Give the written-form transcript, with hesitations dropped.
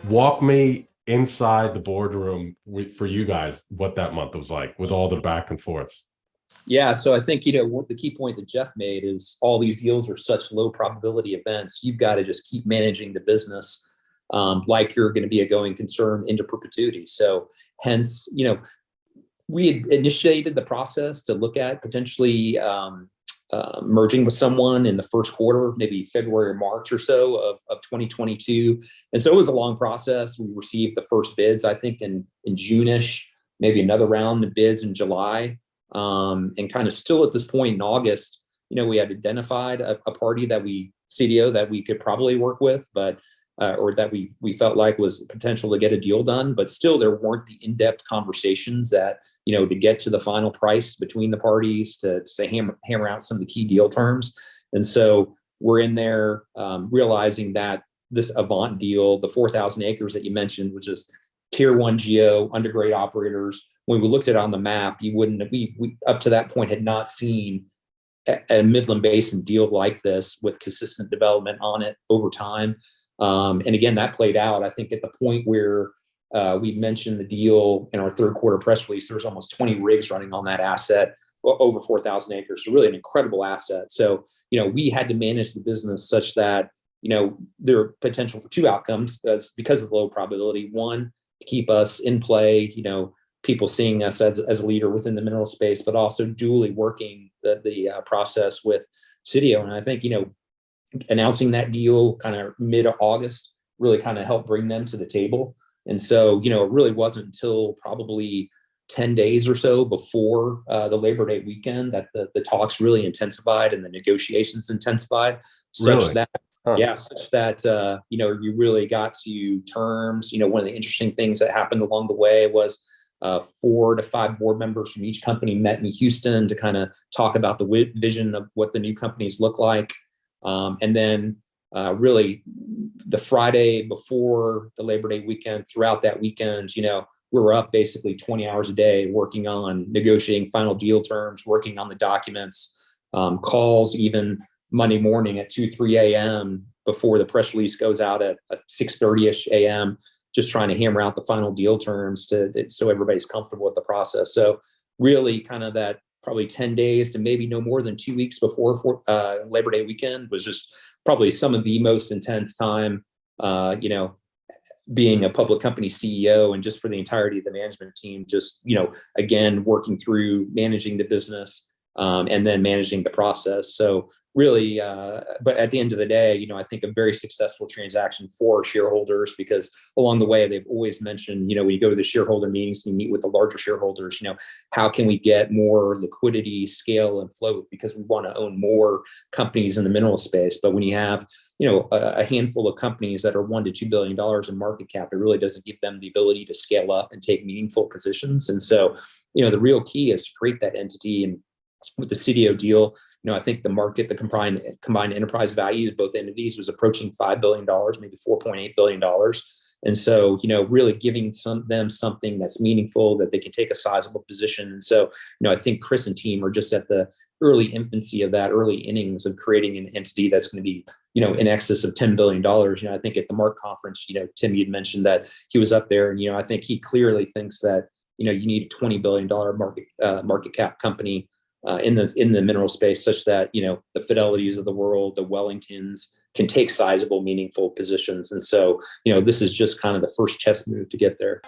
Walk me inside the boardroom for you guys, what that month was like with all the back and forths. Yeah, so I think, the key point that Jeff made is all these deals are such low probability events. You've got to just keep managing the business like you're going to be a going concern into perpetuity. So hence, we had initiated the process to look at potentially merging with someone in the first quarter, maybe February or March or so of 2022. And so it was a long process. We received the first bids, I think, in June-ish, maybe another round of bids in July. And kind of still at this point in August, we had identified a party CDO that we could probably work with, but or that we felt like was potential to get a deal done, but still there weren't the in-depth conversations that, to get to the final price between the parties to say hammer out some of the key deal terms. And so we're in there realizing that this Avant deal, the 4,000 acres that you mentioned, was just tier one geo, undergrade operators. When we looked at it on the map, we up to that point had not seen a Midland Basin deal like this with consistent development on it over time. And again, that played out, I think, at the point where we mentioned the deal in our third quarter press release. There was almost 20 rigs running on that asset, over 4,000 acres. So really an incredible asset. So, we had to manage the business such that, there are potential for two outcomes. That's because of the low probability. One, to keep us in play, people seeing us as a leader within the mineral space, but also dually working the process with CDO. And I think, announcing that deal kind of mid-August really kind of helped bring them to the table. And so, it really wasn't until probably 10 days or so before the Labor Day weekend that the talks really intensified and the negotiations intensified, such that you really got to terms. One of the interesting things that happened along the way was 4 to 5 board members from each company met in Houston to kind of talk about the vision of what the new companies look like. And then really the Friday before the Labor Day weekend, throughout that weekend, we were up basically 20 hours a day working on negotiating final deal terms, working on the documents, calls even Monday morning at 2-3 a.m. before the press release goes out at 6:30-ish a.m., just trying to hammer out the final deal terms so everybody's comfortable with the process. So really kind of that probably 10 days to maybe no more than 2 weeks before Labor Day weekend was just probably some of the most intense time, being a public company CEO, and just for the entirety of the management team, just, again, working through managing the business and then managing the process. So really, but at the end of the day, I think a very successful transaction for shareholders, because along the way, they've always mentioned, when you go to the shareholder meetings and you meet with the larger shareholders, how can we get more liquidity, scale, and float? Because we want to own more companies in the mineral space. But when you have, a handful of companies that are $1 to $2 billion in market cap, it really doesn't give them the ability to scale up and take meaningful positions. And so, the real key is to create that entity. And with the CDO deal, I think the combined enterprise value of both entities was approaching $5 billion, maybe $4.8 billion. And so, really giving them something that's meaningful, that they can take a sizable position. And so, I think Chris and team are just at the early infancy of that, early innings of creating an entity that's going to be, in excess of $10 billion. I think at the Mark conference, Tim, you'd mentioned that he was up there, and, I think he clearly thinks that, you need a $20 billion market cap company in the mineral space, such that, the Fidelities of the world, the Wellingtons, can take sizable, meaningful positions. And so, this is just kind of the first chess move to get there.